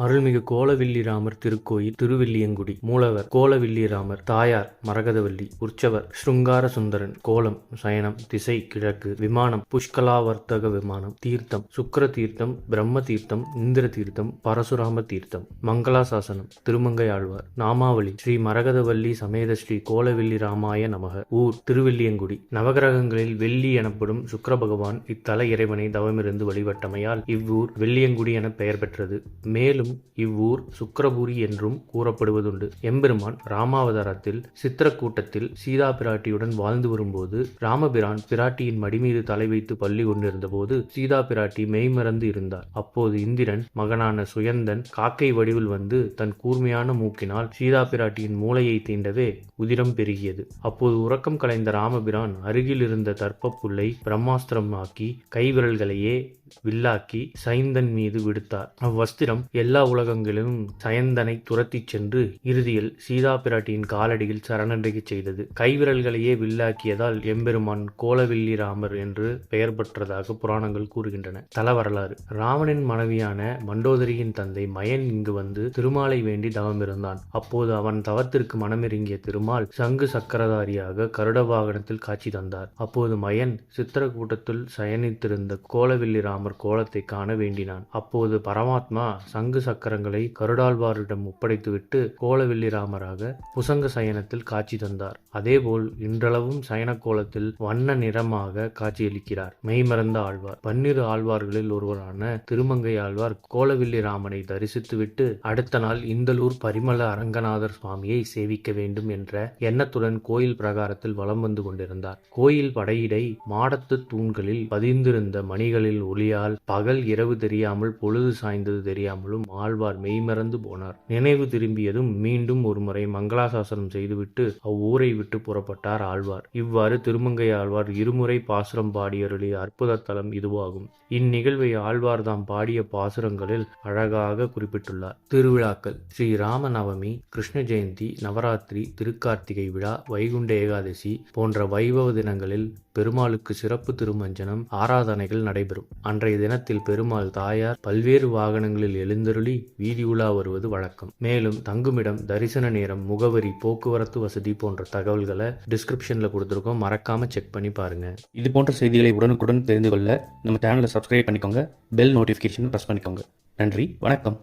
அருள்மிகு கோலவில்லிராமர் திருக்கோயில் திருவில்லியங்குடி. மூலவர் கோலவில்லிராமர். தாயார் மரகதவல்லி. உற்சவர் ஸ்ருங்கார சுந்தரன். கோலம் சயனம். திசை கிழக்கு. விமானம் புஷ்கலாவர்த்தக விமானம். தீர்த்தம் சுக்கிர தீர்த்தம், பிரம்ம தீர்த்தம், இந்திர தீர்த்தம், பரசுராம தீர்த்தம். மங்களாசாசனம் திருமங்கை ஆழ்வார். நாமாவளி ஸ்ரீ மரகதவல்லி சமேத ஸ்ரீ கோலவில்லி ராமாய நமக. ஊர் திருவில்லியங்குடி. நவகிரகங்களில் வெள்ளி எனப்படும் சுக்கிர பகவான் இத்தல இறைவனை தவமிருந்து வழிபட்டமையால் இவ்வூர் வெள்ளியங்குடி என பெயர் பெற்றது. மேலும் இவ்வூர் சுக்கிரபுரி என்றும் கூறப்படுவதுண்டு. எம்பெருமான் ராமாவதாரத்தில் சித்திரக்கூட்டத்தில் சீதா பிராட்டியுடன் வாழ்ந்து வரும்போது ராமபிரான் பிராட்டியின் மடிமீது தலை வைத்து பள்ளி கொண்டிருந்த போது சீதா பிராட்டி மெய்மறந்து இருந்தார். அப்போது இந்திரன் மகனான சுயந்தன் காக்கை வடிவில் வந்து தன் கூர்மையான மூக்கினால் சீதா பிராட்டியின் மூளையை தீண்டவே உதிரம் பெருகியது. அப்போது உறக்கம் கலைந்த ராமபிரான் அருகில் இருந்த தர்ப்ப புல்லை பிரம்மாஸ்திரம் ஆக்கி கைவிரல்களையே வில்லாக்கி சைந்தன் மீது விடுத்தார். அவ்வஸ்திரம் எல்லா உலகங்களிலும் சயந்தனை துரத்திச் சென்று இறுதியில் சீதா பிராட்டியின் காலடியில் சரணடையச் செய்தது. கைவிரல்களையே வில்லாக்கியதால் எம்பெருமான் கோலவில்லி ராமர் என்று பெயர் பெற்றதாக புராணங்கள் கூறுகின்றன. தல வரலாறு. ராவணன் மனைவியான மண்டோதரியின் தந்தை மயன் இங்கு வந்து திருமாலை வேண்டி தவமிருந்தான். அப்போது அவன் தவத்திற்கு மனமிறங்கிய திருமால் சங்கு சக்கரதாரியாக கருட வாகனத்தில் காட்சி தந்தார். அப்போது மயன் சித்திரக்கூட்டத்தில் சயனித்திருந்த கோலவில்லி ராமர் கோலத்தை காண வேண்டினான். அப்போது பரமாத்மா சங்கு சக்கரங்களை கருடாழ்வாரிடம் ஒப்படைத்துவிட்டு கோலவில்லி ராமராக புசங்க சயனத்தில் காட்சி தந்தார். அதேபோல் இன்றளவும் சயன கோலத்தில் வண்ண நிறமாக காட்சியளிக்கிறார் மெய்மறந்த ஆழ்வார். 12 ஆழ்வார்களில் ஒருவரான திருமங்கை ஆழ்வார் கோலவில்லி ராமனை தரிசித்துவிட்டு அடுத்த நாள் இந்தலூர் பரிமள அரங்கநாதர் சுவாமியை சேவிக்க வேண்டும் என்ற எண்ணத்துடன் கோயில் பிரகாரத்தில் வலம் வந்து கொண்டிருந்தார். கோயில் படையிடை மாடத்து தூண்களில் பதிந்திருந்த மணிகளில் ஒளியால் பகல் இரவு தெரியாமல் பொழுது சாய்ந்தது தெரியாமலும் ஆழ்வார் மெய்மறந்து போனார். நினைவு திரும்பியதும் மீண்டும் ஒருமுறை மங்களாசாசனம் செய்துவிட்டு அவ்வூரை விட்டு புறப்பட்டார் ஆழ்வார். இவ்வாறு திருமங்கை ஆழ்வார் இருமுறை பாசுரம் பாடியருளிய அற்புத தலம் இதுவாகும். இந்நிகழ்வை ஆழ்வார் தாம் பாடிய பாசுரங்களில் அழகாக குறிப்பிட்டுள்ளார். திருவிழாக்கள். ஸ்ரீ ராம நவமி, கிருஷ்ண ஜெயந்தி, நவராத்திரி, திருக்கார்த்திகை விழா, வைகுண்ட ஏகாதசி போன்ற வைபவ தினங்களில் பெருமாளுக்கு சிறப்பு திருமஞ்சனம் ஆராதனைகள் நடைபெறும். அன்றைய தினத்தில் பெருமாள் தாயார் பல்வேறு வாகனங்களில் எழுந்தருளி வீதி உலா வருவது வழக்கம். மேலும் தங்குமிடம், தரிசன நேரம், முகவரி, போக்குவரத்து வசதி போன்ற தகவல்களை டிஸ்கிரிப்ஷன்ல கொடுத்துருக்கோம். மறக்காம செக் பண்ணி பாருங்க. இது போன்ற செய்திகளை உடனுக்குடன் தெரிந்து கொள்ள நம்ம சேனலை சப்ஸ்கிரைப் பண்ணிக்கோங்க. பெல் நோட்டிஃபிகேஷன் பிரஸ் பண்ணிக்கோங்க. நன்றி, வணக்கம்.